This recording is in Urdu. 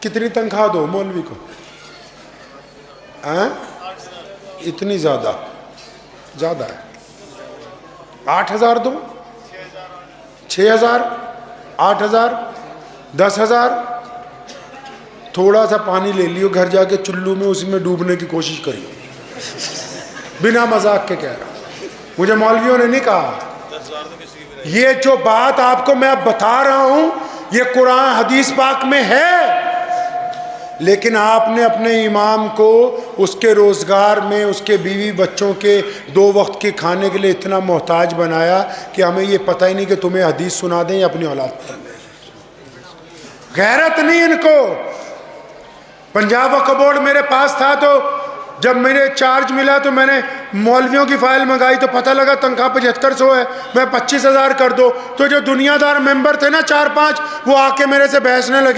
کتنی تنخواہ دو مولوی کو؟ اتنی زیادہ ہے. 8,000 دو، 6,000، 8,000، 10,000. تھوڑا سا پانی لے لیو گھر جا کے چلو میں، اسی میں ڈوبنے کی کوشش کریو. بنا مذاق کے کہہ رہا ہوں، مجھے مولویوں نے نہیں کہا. یہ جو بات آپ کو میں اب بتا رہا ہوں یہ قرآن حدیث پاک میں ہے، لیکن آپ نے اپنے امام کو اس کے روزگار میں، اس کے بیوی بچوں کے 2 وقت کے کھانے کے لیے اتنا محتاج بنایا کہ ہمیں یہ پتہ ہی نہیں کہ تمہیں حدیث سنا دیں یا اپنی اولاد پڑھ لیں. غیرت نہیں ان کو. پنجاب وقف بورڈ میرے پاس تھا تو جب میرے چارج ملا تو میں نے مولویوں کی فائل منگائی تو پتہ لگا تنخواہ 7500 ہے. میں 25,000 کر دو. تو جو دنیا دار ممبر تھے نا 4-5 وہ آ کے میرے سے بحثنے لگے